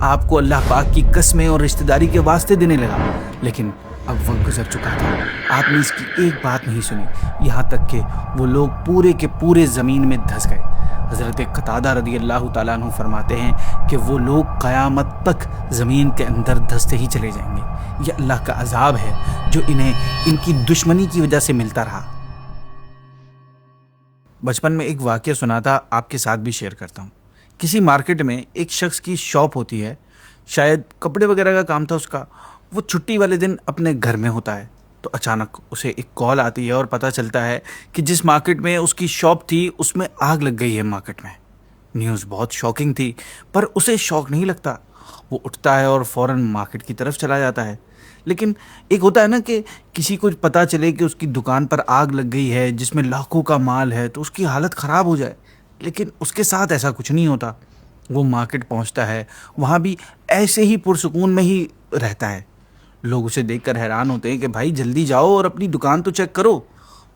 آپ کو اللہ پاک کی قسمیں اور رشتہ داری کے واسطے دینے لگا، لیکن اب وقت گزر چکا تھا، آپ نے اس کی ایک بات نہیں سنی، یہاں تک کہ وہ لوگ پورے کے پورے زمین میں دھس گئے۔ حضرت قتادہ رضی اللہ تعالیٰ عنہ فرماتے ہیں کہ وہ لوگ قیامت تک زمین کے اندر دھستے ہی چلے جائیں گے۔ یہ اللہ کا عذاب ہے جو انہیں ان کی دشمنی کی وجہ سے ملتا رہا۔ بچپن میں ایک واقعہ سنا تھا، آپ کے ساتھ بھی شیئر کرتا ہوں۔ کسی مارکیٹ میں ایک شخص کی شاپ ہوتی ہے، شاید کپڑے وغیرہ کا کام تھا اس کا۔ وہ چھٹی والے دن اپنے گھر میں ہوتا ہے تو اچانک اسے ایک کال آتی ہے اور پتہ چلتا ہے کہ جس مارکیٹ میں اس کی شاپ تھی اس میں آگ لگ گئی ہے مارکیٹ میں۔ نیوز بہت شاکنگ تھی، پر اسے شوق نہیں لگتا۔ وہ اٹھتا ہے اور فوراً مارکیٹ کی طرف چلا جاتا ہے۔ لیکن ایک ہوتا ہے نا کہ کسی کو پتہ چلے کہ اس کی دکان پر آگ لگ گئی ہے جس میں لاکھوں کا مال ہے تو اس کی حالت خراب ہو جائے، لیکن اس کے ساتھ ایسا کچھ نہیں ہوتا۔ وہ مارکیٹ پہنچتا ہے، وہاں بھی ایسے ہی پرسکون میں ہی رہتا ہے۔ لوگ اسے دیکھ کر حیران ہوتے ہیں کہ بھائی جلدی جاؤ اور اپنی دکان تو چیک کرو،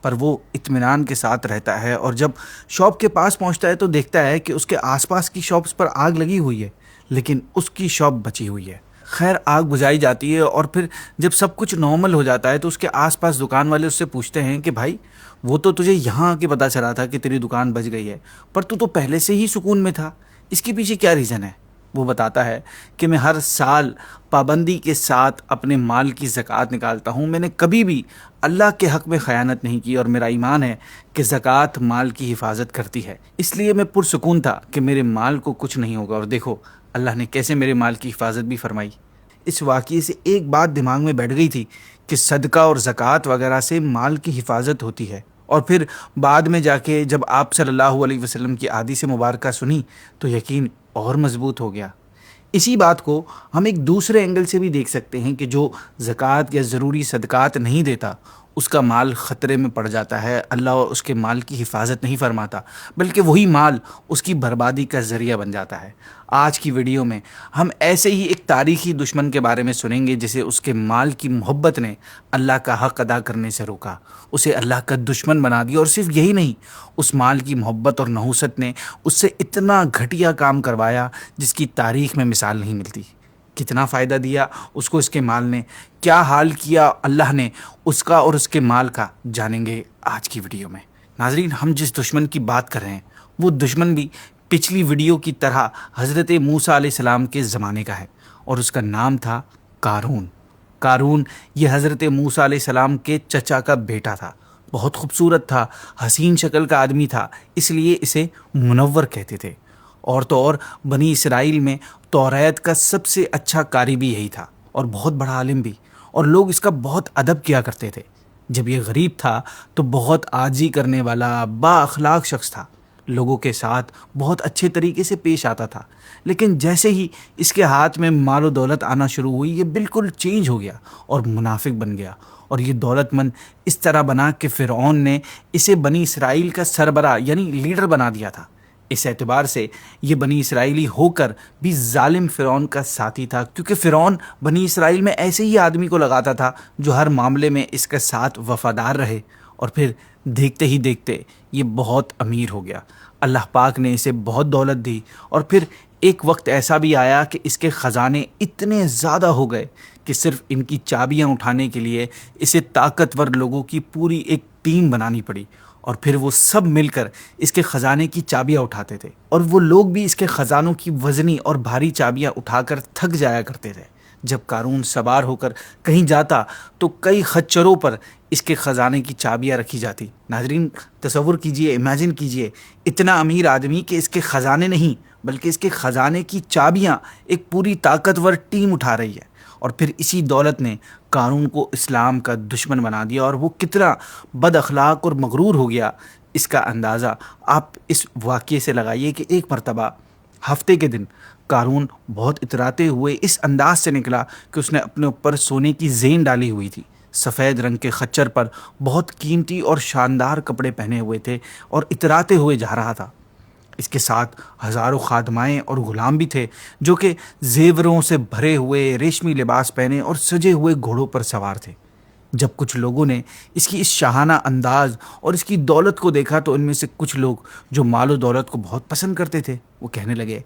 پر وہ اطمینان کے ساتھ رہتا ہے۔ اور جب شاپ کے پاس پہنچتا ہے تو دیکھتا ہے کہ اس کے آس پاس کی شاپس پر آگ لگی ہوئی ہے، لیکن اس کی شاپ بچی ہوئی ہے۔ خیر، آگ بجھائی جاتی ہے اور پھر جب سب کچھ نارمل ہو جاتا ہے تو اس کے آس پاس دکان والے اس سے پوچھتے ہیں کہ بھائی وہ تو تجھے یہاں آ کے پتہ چلا تھا کہ تیری دکان بچ گئی ہے، پر تو پہلے سے ہی سکون میں تھا، اس کے پیچھے کیا ریزن ہے؟ وہ بتاتا ہے کہ میں ہر سال پابندی کے ساتھ اپنے مال کی زکوٰۃ نکالتا ہوں، میں نے کبھی بھی اللہ کے حق میں خیانت نہیں کی، اور میرا ایمان ہے کہ زکوٰۃ مال کی حفاظت کرتی ہے، اس لیے میں پرسکون تھا کہ میرے مال کو کچھ نہیں ہوگا۔ اور دیکھو اللہ نے کیسے میرے مال کی حفاظت بھی فرمائی۔ اس واقعے سے ایک بات دماغ میں بیٹھ گئی تھی کہ صدقہ اور زکوٰۃ وغیرہ سے مال کی حفاظت ہوتی ہے۔ اور پھر بعد میں جا کے جب آپ صلی اللہ علیہ وسلم کی احادیث مبارکہ سنی تو یقین اور مضبوط ہو گیا۔ اسی بات کو ہم ایک دوسرے اینگل سے بھی دیکھ سکتے ہیں کہ جو زکوٰۃ یا ضروری صدقات نہیں دیتا اس کا مال خطرے میں پڑ جاتا ہے، اللہ اس کے مال کی حفاظت نہیں فرماتا، بلکہ وہی مال اس کی بربادی کا ذریعہ بن جاتا ہے۔ آج کی ویڈیو میں ہم ایسے ہی ایک تاریخی دشمن کے بارے میں سنیں گے جسے اس کے مال کی محبت نے اللہ کا حق ادا کرنے سے روکا، اسے اللہ کا دشمن بنا دیا، اور صرف یہی نہیں، اس مال کی محبت اور نحوست نے اس سے اتنا گھٹیا کام کروایا جس کی تاریخ میں مثال نہیں ملتی۔ کتنا فائدہ دیا اس کو اس کے مال نے، کیا حال کیا اللہ نے اس کا اور اس کے مال کا، جانیں گے آج کی ویڈیو میں۔ ناظرین، ہم جس دشمن کی بات کر رہے ہیں وہ دشمن بھی پچھلی ویڈیو کی طرح حضرت موسیٰ علیہ السلام کے زمانے کا ہے، اور اس کا نام تھا قارون۔ قارون یہ حضرت موسیٰ علیہ السلام کے چچا کا بیٹا تھا، بہت خوبصورت تھا، حسین شکل کا آدمی تھا، اس لیے اسے منور کہتے تھے۔ اور تو اور بنی اسرائیل میں توریت کا سب سے اچھا قاری بھی یہی تھا، اور بہت بڑا عالم بھی، اور لوگ اس کا بہت ادب کیا کرتے تھے۔ جب یہ غریب تھا تو بہت عاجزی کرنے والا با اخلاق شخص تھا، لوگوں کے ساتھ بہت اچھے طریقے سے پیش آتا تھا، لیکن جیسے ہی اس کے ہاتھ میں مال و دولت آنا شروع ہوئی یہ بالکل چینج ہو گیا اور منافق بن گیا، اور یہ دولت مند اس طرح بنا کہ فرعون نے اسے بنی اسرائیل کا سربراہ یعنی لیڈر بنا دیا تھا۔ اس اعتبار سے یہ بنی اسرائیلی ہو کر بھی ظالم فرعون کا ساتھی تھا، کیونکہ فرعون بنی اسرائیل میں ایسے ہی آدمی کو لگاتا تھا جو ہر معاملے میں اس کے ساتھ وفادار رہے، اور پھر دیکھتے ہی دیکھتے یہ بہت امیر ہو گیا۔ اللہ پاک نے اسے بہت دولت دی، اور پھر ایک وقت ایسا بھی آیا کہ اس کے خزانے اتنے زیادہ ہو گئے کہ صرف ان کی چابیاں اٹھانے کے لیے اسے طاقتور لوگوں کی پوری ایک ٹیم بنانی پڑی، اور پھر وہ سب مل کر اس کے خزانے کی چابیاں اٹھاتے تھے، اور وہ لوگ بھی اس کے خزانوں کی وزنی اور بھاری چابیاں اٹھا کر تھک جایا کرتے تھے۔ جب قارون سوار ہو کر کہیں جاتا تو کئی خچروں پر اس کے خزانے کی چابیاں رکھی جاتی۔ ناظرین تصور کیجئے، امیجن کیجئے، اتنا امیر آدمی کہ اس کے خزانے نہیں بلکہ اس کے خزانے کی چابیاں ایک پوری طاقتور ٹیم اٹھا رہی ہے، اور پھر اسی دولت نے قارون کو اسلام کا دشمن بنا دیا، اور وہ کتنا بد اخلاق اور مغرور ہو گیا اس کا اندازہ آپ اس واقعے سے لگائیے کہ ایک مرتبہ ہفتے کے دن قارون بہت اتراتے ہوئے اس انداز سے نکلا کہ اس نے اپنے اوپر سونے کی زین ڈالی ہوئی تھی، سفید رنگ کے خچر پر بہت قیمتی اور شاندار کپڑے پہنے ہوئے تھے، اور اتراتے ہوئے جا رہا تھا۔ اس کے ساتھ ہزاروں خادمائیں اور غلام بھی تھے جو کہ زیوروں سے بھرے ہوئے ریشمی لباس پہنے اور سجے ہوئے گھوڑوں پر سوار تھے۔ جب کچھ لوگوں نے اس کی اس شاہانہ انداز اور اس کی دولت کو دیکھا تو ان میں سے کچھ لوگ جو مال و دولت کو بہت پسند کرتے تھے وہ کہنے لگے،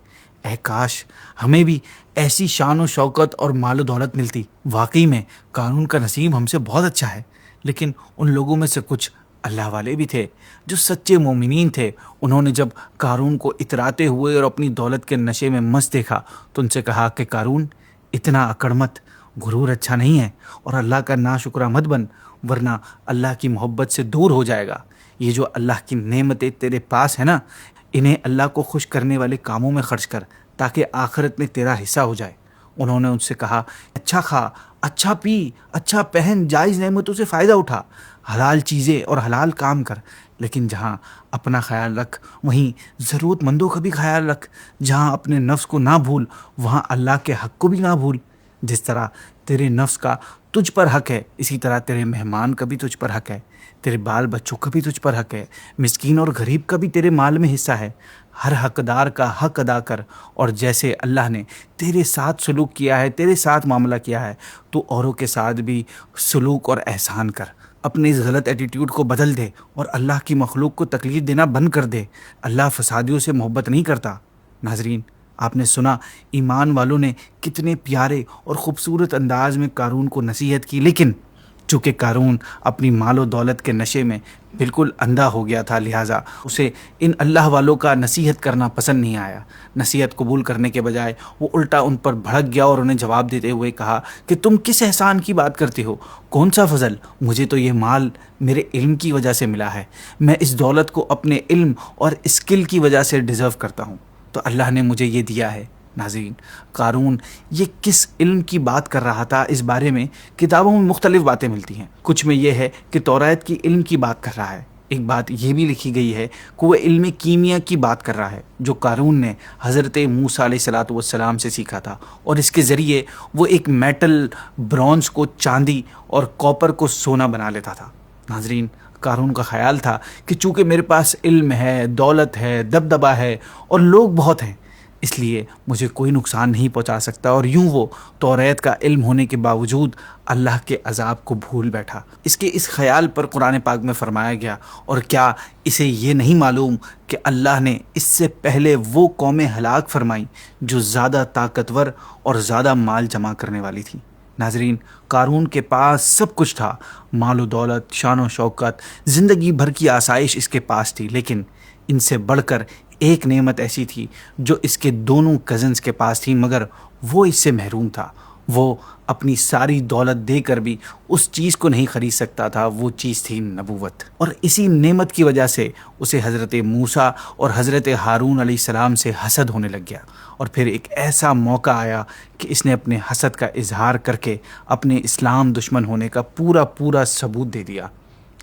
اے کاش ہمیں بھی ایسی شان و شوکت اور مال و دولت ملتی۔ واقعی میں قارون کا نصیب ہم سے بہت اچھا ہے، لیکن ان لوگوں میں سے کچھ اللہ والے بھی تھے جو سچے مومنین تھے۔ انہوں نے جب قارون کو اتراتے ہوئے اور اپنی دولت کے نشے میں مست دیکھا تو ان سے کہا کہ قارون، اتنا اکڑ مت، غرور اچھا نہیں ہے، اور اللہ کا ناشکرہ مت بن، ورنہ اللہ کی محبت سے دور ہو جائے گا۔ یہ جو اللہ کی نعمتیں تیرے پاس ہیں نا، انہیں اللہ کو خوش کرنے والے کاموں میں خرچ کر، تاکہ آخرت میں تیرا حصہ ہو جائے۔ انہوں نے ان سے کہا، اچھا کھا، اچھا پی، اچھا پہن، جائز نعمتوں سے فائدہ اٹھا، حلال چیزیں اور حلال کام کر، لیکن جہاں اپنا خیال رکھ وہیں ضرورت مندوں کا بھی خیال رکھ، جہاں اپنے نفس کو نہ بھول وہاں اللہ کے حق کو بھی نہ بھول۔ جس طرح تیرے نفس کا تجھ پر حق ہے، اسی طرح تیرے مہمان کا بھی تجھ پر حق ہے، تیرے بال بچوں کا بھی تجھ پر حق ہے، مسکین اور غریب کا بھی تیرے مال میں حصہ ہے۔ ہر حقدار کا حق ادا کر، اور جیسے اللہ نے تیرے ساتھ سلوک کیا ہے، تیرے ساتھ معاملہ کیا ہے، تو اوروں کے ساتھ بھی سلوک اور احسان کر۔ اپنے اس غلط ایٹیٹیوڈ کو بدل دے اور اللہ کی مخلوق کو تکلیف دینا بند کر دے۔ اللہ فسادیوں سے محبت نہیں کرتا۔ ناظرین، آپ نے سنا ایمان والوں نے کتنے پیارے اور خوبصورت انداز میں قارون کو نصیحت کی، لیکن چونکہ قارون اپنی مال و دولت کے نشے میں بالکل اندھا ہو گیا تھا، لہٰذا اسے ان اللہ والوں کا نصیحت کرنا پسند نہیں آیا۔ نصیحت قبول کرنے کے بجائے وہ الٹا ان پر بھڑک گیا اور انہیں جواب دیتے ہوئے کہا کہ تم کس احسان کی بات کرتے ہو؟ کون سا فضل؟ مجھے تو یہ مال میرے علم کی وجہ سے ملا ہے، میں اس دولت کو اپنے علم اور اسکل کی وجہ سے ڈیزرو کرتا ہوں، تو اللہ نے مجھے یہ دیا ہے۔ ناظرین، قارون یہ کس علم کی بات کر رہا تھا، اس بارے میں کتابوں میں مختلف باتیں ملتی ہیں۔ کچھ میں یہ ہے کہ توریت کی علم کی بات کر رہا ہے، ایک بات یہ بھی لکھی گئی ہے کہ وہ علم کیمیا کی بات کر رہا ہے جو قارون نے حضرت موسیٰ علیہ السلام سے سیکھا تھا، اور اس کے ذریعے وہ ایک میٹل برونز کو چاندی اور کاپر کو سونا بنا لیتا تھا۔ ناظرین، قارون کا خیال تھا کہ چونکہ میرے پاس علم ہے، دولت ہے، دبدبہ ہے اور لوگ بہت ہیں، اس لیے مجھے کوئی نقصان نہیں پہنچا سکتا، اور یوں وہ توریت کا علم ہونے کے باوجود اللہ کے عذاب کو بھول بیٹھا۔ اس کے اس خیال پر قرآن پاک میں فرمایا گیا، اور کیا اسے یہ نہیں معلوم کہ اللہ نے اس سے پہلے وہ قومیں ہلاک فرمائیں جو زیادہ طاقتور اور زیادہ مال جمع کرنے والی تھیں۔ ناظرین، قارون کے پاس سب کچھ تھا، مال و دولت، شان و شوکت، زندگی بھر کی آسائش اس کے پاس تھی، لیکن ان سے بڑھ کر ایک نعمت ایسی تھی جو اس کے دونوں کزنز کے پاس تھی، مگر وہ اس سے محروم تھا۔ وہ اپنی ساری دولت دے کر بھی اس چیز کو نہیں خرید سکتا تھا، وہ چیز تھی نبوت، اور اسی نعمت کی وجہ سے اسے حضرت موسیٰ اور حضرت ہارون علیہ السلام سے حسد ہونے لگ گیا، اور پھر ایک ایسا موقع آیا کہ اس نے اپنے حسد کا اظہار کر کے اپنے اسلام دشمن ہونے کا پورا ثبوت دے دیا۔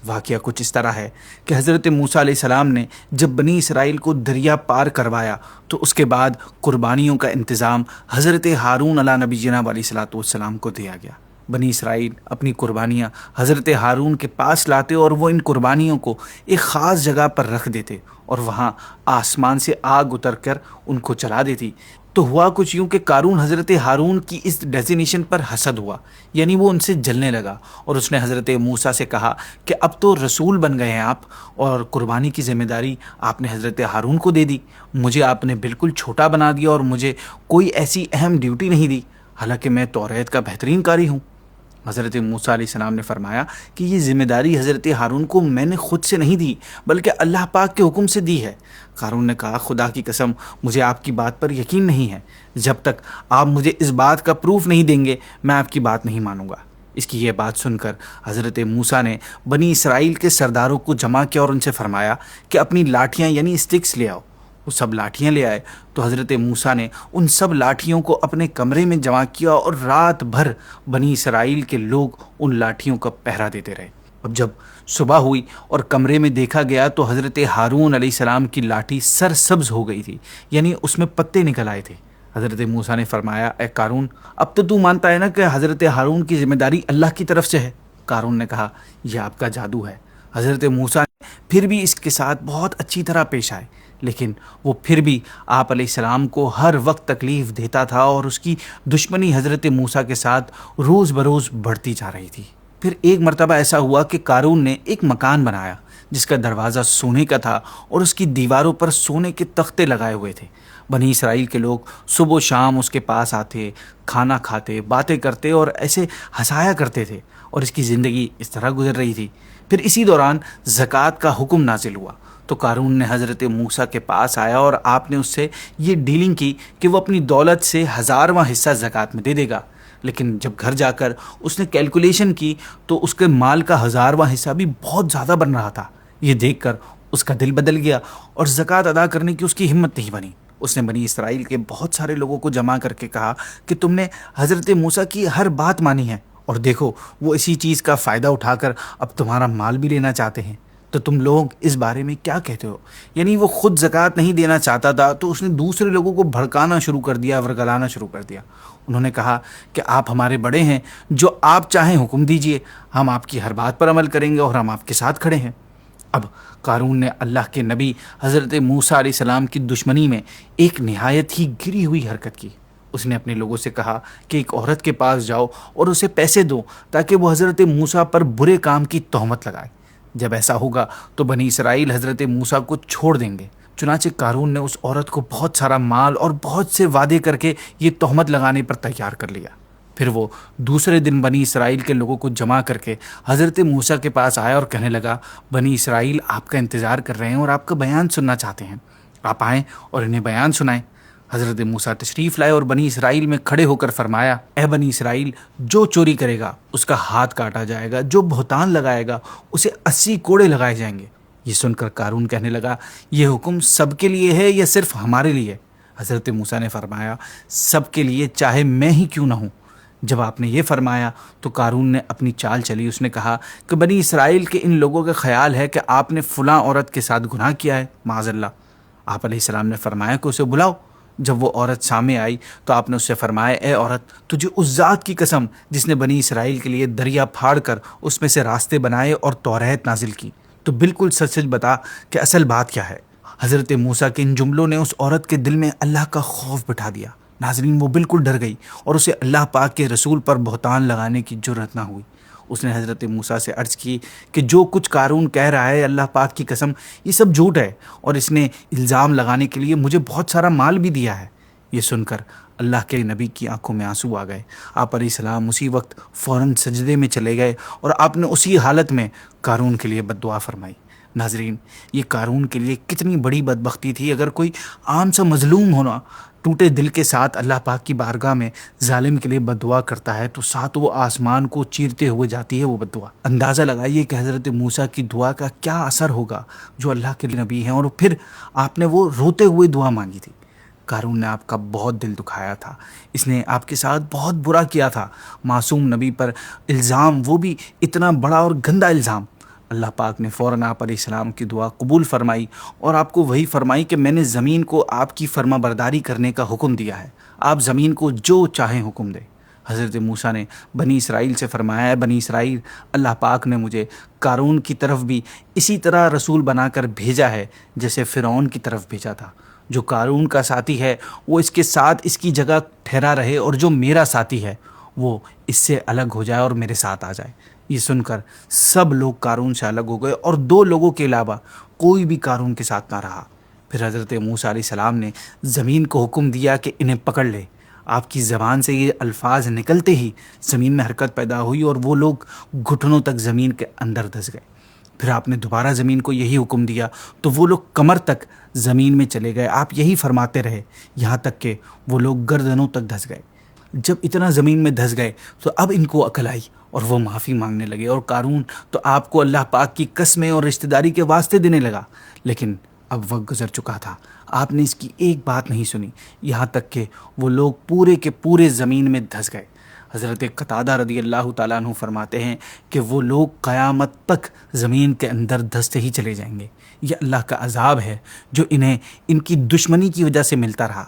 واقعہ کچھ اس طرح ہے کہ حضرت موسیٰ علیہ السلام نے جب بنی اسرائیل کو دریا پار کروایا تو اس کے بعد قربانیوں کا انتظام حضرت ہارون علیہ نبی جناب علیہ السلام کو دیا گیا۔ بنی اسرائیل اپنی قربانیاں حضرت ہارون کے پاس لاتے اور وہ ان قربانیوں کو ایک خاص جگہ پر رکھ دیتے، اور وہاں آسمان سے آگ اتر کر ان کو چلا دیتی۔ تو ہوا کچھ یوں کہ قارون حضرت ہارون کی اس ڈیزینیشن پر حسد ہوا، یعنی وہ ان سے جلنے لگا، اور اس نے حضرت موسیٰ سے کہا کہ اب تو رسول بن گئے ہیں آپ، اور قربانی کی ذمہ داری آپ نے حضرت ہارون کو دے دی، مجھے آپ نے بالکل چھوٹا بنا دیا اور مجھے کوئی ایسی اہم ڈیوٹی نہیں دی، حالانکہ میں توریت کا بہترین قاری ہوں۔ حضرت موسیٰ علیہ السلام نے فرمایا کہ یہ ذمہ داری حضرت ہارون کو میں نے خود سے نہیں دی بلکہ اللہ پاک کے حکم سے دی ہے۔ قارون نے کہا، خدا کی قسم مجھے آپ کی بات پر یقین نہیں ہے، جب تک آپ مجھے اس بات کا پروف نہیں دیں گے میں آپ کی بات نہیں مانوں گا۔ اس کی یہ بات سن کر حضرت موسیٰ نے بنی اسرائیل کے سرداروں کو جمع کیا اور ان سے فرمایا کہ اپنی لاٹھیاں یعنی اسٹکس لے آؤ۔ وہ سب لاٹھیاں لے آئے تو حضرت موسیٰ نے ان سب لاٹھیوں کو اپنے کمرے میں جمع کیا اور رات بھر بنی اسرائیل کے لوگ ان لاٹھیوں کا پہرا دیتے رہے۔ اب جب صبح ہوئی اور کمرے میں دیکھا گیا تو حضرت ہارون علیہ السلام کی لاٹھی سرسبز ہو گئی تھی، یعنی اس میں پتے نکل آئے تھے۔ حضرت موسیٰ نے فرمایا، اے قارون، اب تو مانتا ہے نا کہ حضرت ہارون کی ذمہ داری اللہ کی طرف سے ہے؟ قارون نے کہا، یہ آپ کا جادو ہے۔ حضرت موسیٰ نے پھر بھی اس کے ساتھ بہت اچھی طرح پیش آئے، لیکن وہ پھر بھی آپ علیہ السلام کو ہر وقت تکلیف دیتا تھا، اور اس کی دشمنی حضرت موسیٰ کے ساتھ روز بروز بڑھتی جا رہی تھی۔ پھر ایک مرتبہ ایسا ہوا کہ قارون نے ایک مکان بنایا جس کا دروازہ سونے کا تھا اور اس کی دیواروں پر سونے کے تختے لگائے ہوئے تھے۔ بنی اسرائیل کے لوگ صبح و شام اس کے پاس آتے، کھانا کھاتے، باتیں کرتے اور ایسے ہنسایا کرتے تھے، اور اس کی زندگی اس طرح گزر رہی تھی۔ پھر اسی دوران زکوٰۃ کا حکم نازل ہوا، تو قارون نے حضرت موسیٰ کے پاس آیا اور آپ نے اس سے یہ ڈیلنگ کی کہ وہ اپنی دولت سے 1000واں حصہ زکوٰۃ میں دے دے گا۔ لیکن جب گھر جا کر اس نے کیلکولیشن کی تو اس کے مال کا 1000واں حصہ بھی بہت زیادہ بن رہا تھا۔ یہ دیکھ کر اس کا دل بدل گیا اور زکوٰۃ ادا کرنے کی اس کی ہمت نہیں بنی۔ اس نے بنی اسرائیل کے بہت سارے لوگوں کو جمع کر کے کہا کہ تم نے حضرت موسیٰ کی ہر بات مانی ہے، اور دیکھو وہ اسی چیز کا فائدہ اٹھا کر اب تمہارا مال بھی لینا چاہتے ہیں، تو تم لوگ اس بارے میں کیا کہتے ہو؟ یعنی وہ خود زکوٰۃ نہیں دینا چاہتا تھا، تو اس نے دوسرے لوگوں کو بھڑکانا شروع کر دیا، ورگلانا شروع کر دیا۔ انہوں نے کہا کہ آپ ہمارے بڑے ہیں، جو آپ چاہیں حکم دیجئے، ہم آپ کی ہر بات پر عمل کریں گے اور ہم آپ کے ساتھ کھڑے ہیں۔ اب قارون نے اللہ کے نبی حضرت موسیٰ علیہ السلام کی دشمنی میں ایک نہایت ہی گری ہوئی حرکت کی۔ اس نے اپنے لوگوں سے کہا کہ ایک عورت کے پاس جاؤ اور اسے پیسے دو تاکہ وہ حضرت موسیٰ پر برے کام کی تہمت لگائے۔ جب ایسا ہوگا تو بنی اسرائیل حضرت موسیٰ کو چھوڑ دیں گے۔ چنانچہ قارون نے اس عورت کو بہت سارا مال اور بہت سے وعدے کر کے یہ تہمت لگانے پر تیار کر لیا۔ پھر وہ دوسرے دن بنی اسرائیل کے لوگوں کو جمع کر کے حضرت موسیٰ کے پاس آیا اور کہنے لگا، بنی اسرائیل آپ کا انتظار کر رہے ہیں اور آپ کا بیان سننا چاہتے ہیں، آپ آئیں اور انہیں بیان سنائیں۔ حضرت موسیٰ تشریف لائے اور بنی اسرائیل میں کھڑے ہو کر فرمایا، اے بنی اسرائیل، جو چوری کرے گا اس کا ہاتھ کاٹا جائے گا، جو بہتان لگائے گا اسے 80 کوڑے لگائے جائیں گے۔ یہ سن کر قارون کہنے لگا، یہ حکم سب کے لیے ہے یا صرف ہمارے لیے؟ حضرت موسیٰ نے فرمایا، سب کے لیے، چاہے میں ہی کیوں نہ ہوں۔ جب آپ نے یہ فرمایا تو قارون نے اپنی چال چلی۔ اس نے کہا کہ بنی اسرائیل کے ان لوگوں کا خیال ہے کہ آپ نے فلاں عورت کے ساتھ گناہ کیا ہے، معاذ اللہ۔ آپ علیہ السلام نے فرمایا کہ اسے بلاؤ۔ جب وہ عورت سامنے آئی تو آپ نے اس سے فرمایا، اے عورت، تجھے اس ذات کی قسم جس نے بنی اسرائیل کے لیے دریا پھاڑ کر اس میں سے راستے بنائے اور توریت نازل کی، تو بالکل سچ سچ بتا کہ اصل بات کیا ہے۔ حضرت موسیٰ کے ان جملوں نے اس عورت کے دل میں اللہ کا خوف بٹھا دیا۔ ناظرین، وہ بالکل ڈر گئی اور اسے اللہ پاک کے رسول پر بہتان لگانے کی جرأت نہ ہوئی۔ اس نے حضرت موسیٰ سے عرض کی کہ جو کچھ قارون کہہ رہا ہے، اللہ پاک کی قسم یہ سب جھوٹ ہے، اور اس نے الزام لگانے کے لیے مجھے بہت سارا مال بھی دیا ہے۔ یہ سن کر اللہ کے نبی کی آنکھوں میں آنسو آ گئے۔ آپ علیہ السلام اسی وقت فوراً سجدے میں چلے گئے اور آپ نے اسی حالت میں قارون کے لیے بد دعا فرمائی۔ ناظرین، یہ قارون کے لیے کتنی بڑی بدبختی تھی۔ اگر کوئی عام سا مظلوم ہونا ٹوٹے دل کے ساتھ اللہ پاک کی بارگاہ میں ظالم کے لیے بد دعا کرتا ہے تو ساتھ وہ آسمان کو چیرتے ہوئے جاتی ہے وہ بد دعا۔ اندازہ لگائیے کہ حضرت موسیٰ کی دعا کا کیا اثر ہوگا، جو اللہ کے نبی ہیں، اور پھر آپ نے وہ روتے ہوئے دعا مانگی تھی۔ قارون نے آپ کا بہت دل دکھایا تھا، اس نے آپ کے ساتھ بہت برا کیا تھا۔ معصوم نبی پر الزام، وہ بھی اتنا بڑا اور گندا الزام۔ اللہ پاک نے فوراً آپ علیہ السلام کی دعا قبول فرمائی اور آپ کو وہی فرمائی کہ میں نے زمین کو آپ کی فرما برداری کرنے کا حکم دیا ہے، آپ زمین کو جو چاہیں حکم دیں۔ حضرت موسیٰ نے بنی اسرائیل سے فرمایا، ہے بنی اسرائیل، اللہ پاک نے مجھے قارون کی طرف بھی اسی طرح رسول بنا کر بھیجا ہے جیسے فرعون کی طرف بھیجا تھا۔ جو قارون کا ساتھی ہے وہ اس کے ساتھ اس کی جگہ ٹھہرا رہے، اور جو میرا ساتھی ہے وہ اس سے الگ ہو جائے اور میرے ساتھ آ جائے۔ یہ سن کر سب لوگ قارون سے الگ ہو گئے اور 2 لوگوں کے علاوہ کوئی بھی قارون کے ساتھ نہ رہا۔ پھر حضرت موسیٰ علیہ السلام نے زمین کو حکم دیا کہ انہیں پکڑ لے۔ آپ کی زبان سے یہ الفاظ نکلتے ہی زمین میں حرکت پیدا ہوئی اور وہ لوگ گھٹنوں تک زمین کے اندر دھس گئے۔ پھر آپ نے دوبارہ زمین کو یہی حکم دیا تو وہ لوگ کمر تک زمین میں چلے گئے۔ آپ یہی فرماتے رہے یہاں تک کہ وہ لوگ گردنوں تک دھس گئے۔ جب اتنا زمین میں دھس گئے تو اب ان کو عقل آئی اور وہ معافی مانگنے لگے، اور قارون تو آپ کو اللہ پاک کی قسمیں اور رشتہ داری کے واسطے دینے لگا۔ لیکن اب وقت گزر چکا تھا، آپ نے اس کی ایک بات نہیں سنی، یہاں تک کہ وہ لوگ پورے کے پورے زمین میں دھس گئے۔ حضرت قتادہ رضی اللہ تعالیٰ عنہ فرماتے ہیں کہ وہ لوگ قیامت تک زمین کے اندر دھستے ہی چلے جائیں گے۔ یہ اللہ کا عذاب ہے جو انہیں ان کی دشمنی کی وجہ سے ملتا رہا۔